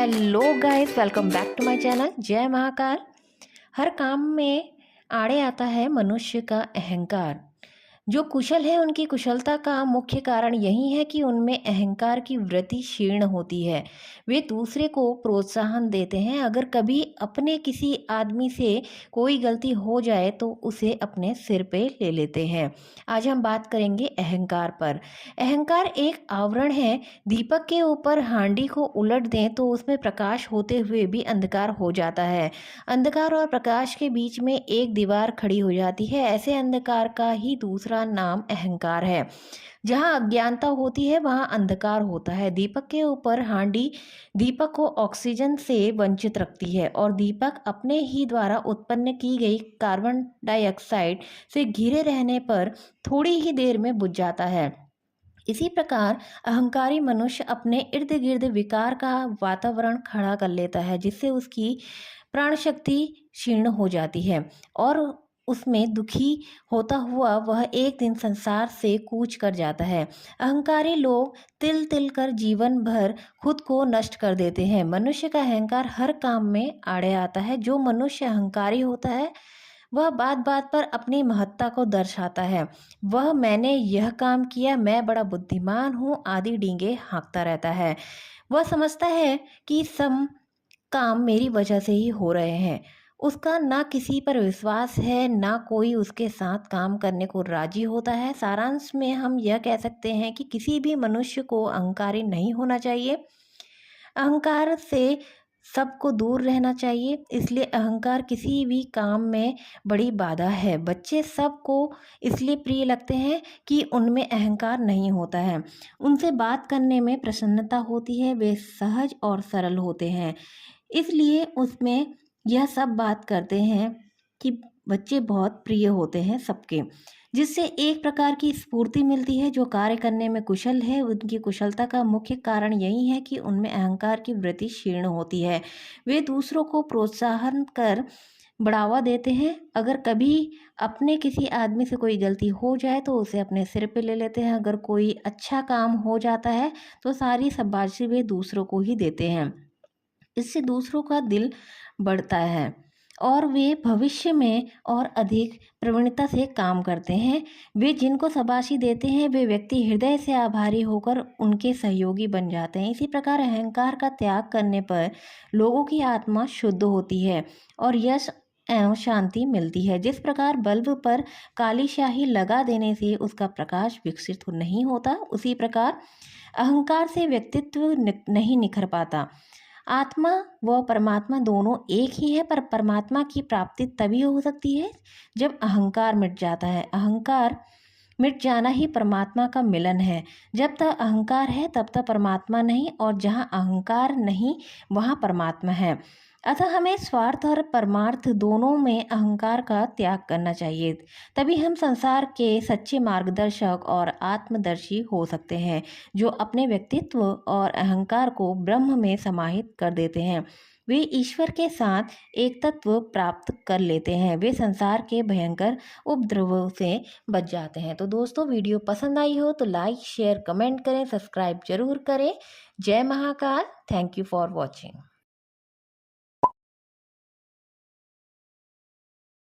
Hello guys, welcome back to my channel जय महाकाल। हर काम में आड़े आता है मनुष्य का अहंकार। जो कुशल है उनकी कुशलता का मुख्य कारण यही है कि उनमें अहंकार की वृत्ति क्षीण होती है। वे दूसरे को प्रोत्साहन देते हैं। अगर कभी अपने किसी आदमी से कोई गलती हो जाए तो उसे अपने सिर पे ले लेते हैं। आज हम बात करेंगे अहंकार पर। अहंकार एक आवरण है। दीपक के ऊपर हांडी को उलट दें तो उसमें प्रकाश होते हुए भी अंधकार हो जाता है। अंधकार और प्रकाश के बीच में एक दीवार खड़ी हो जाती है। ऐसे अंधकार का ही दूसरा नाम अहंकार है। जहाँ अज्ञानता होती है वहाँ अंधकार होता है। दीपक के ऊपर हांडी दीपक को ऑक्सीजन से वंचित रखती है और दीपक अपने ही द्वारा उत्पन्न की गई कार्बन डाइऑक्साइड से घिरे रहने पर थोड़ी ही देर में बुझ जाता है। इसी प्रकार अहंकारी मनुष्य अपने इर्द गिर्द विकार का वातावरण खड़ा कर लेता है, जिससे उसकी प्राण शक्ति क्षीण हो जाती है और उसमें दुखी होता हुआ वह एक दिन संसार से कूच कर जाता है। अहंकारी लोग तिल तिल कर जीवन भर खुद को नष्ट कर देते हैं। मनुष्य का अहंकार हर काम में आड़े आता है। जो मनुष्य अहंकारी होता है वह बात बात पर अपनी महत्ता को दर्शाता है। वह मैंने यह काम किया, मैं बड़ा बुद्धिमान हूँ आदि डींगे हाँकता रहता है। वह समझता है कि सब काम मेरी वजह से ही हो रहे हैं। उसका ना किसी पर विश्वास है, ना कोई उसके साथ काम करने को राजी होता है। सारांश में हम यह कह सकते हैं कि किसी भी मनुष्य को अहंकारी नहीं होना चाहिए। अहंकार से सबको दूर रहना चाहिए। इसलिए अहंकार किसी भी काम में बड़ी बाधा है। बच्चे सबको इसलिए प्रिय लगते हैं कि उनमें अहंकार नहीं होता है। उनसे बात करने में प्रसन्नता होती है। वे सहज और सरल होते हैं, इसलिए उसमें यह सब बात करते हैं कि बच्चे बहुत प्रिय होते हैं सबके, जिससे एक प्रकार की स्फूर्ति मिलती है। जो कार्य करने में कुशल है उनकी कुशलता का मुख्य कारण यही है कि उनमें अहंकार की वृत्ति क्षीण होती है। वे दूसरों को प्रोत्साहन कर बढ़ावा देते हैं। अगर कभी अपने किसी आदमी से कोई गलती हो जाए तो उसे अपने सिर पे ले लेते हैं। अगर कोई अच्छा काम हो जाता है तो सारी शाबाशी वे दूसरों को ही देते हैं। इससे दूसरों का दिल बढ़ता है और वे भविष्य में और अधिक प्रवीणता से काम करते हैं। वे जिनको शाबाशी देते हैं वे व्यक्ति हृदय से आभारी होकर उनके सहयोगी बन जाते हैं। इसी प्रकार अहंकार का त्याग करने पर लोगों की आत्मा शुद्ध होती है और यश एवं शांति मिलती है। जिस प्रकार बल्ब पर काली स्याही लगा देने से उसका प्रकाश विकसित नहीं होता, उसी प्रकार अहंकार से व्यक्तित्व नहीं निखर पाता। आत्मा व परमात्मा दोनों एक ही है, पर परमात्मा की प्राप्ति तभी हो सकती है जब अहंकार मिट जाता है। अहंकार मिट जाना ही परमात्मा का मिलन है। जब तक अहंकार है तब तक परमात्मा नहीं, और जहाँ अहंकार नहीं वहाँ परमात्मा है। अतः हमें स्वार्थ और परमार्थ दोनों में अहंकार का त्याग करना चाहिए। तभी हम संसार के सच्चे मार्गदर्शक और आत्मदर्शी हो सकते हैं, जो अपने व्यक्तित्व और अहंकार को ब्रह्म में समाहित कर देते हैं। वे ईश्वर के साथ एक तत्व प्राप्त कर लेते हैं। वे संसार के भयंकर उपद्रवों से बच जाते हैं। तो दोस्तों, वीडियो पसंद आई हो तो लाइक शेयर कमेंट करें, सब्सक्राइब जरूर करें। जय Mahakal. Thank you for watching.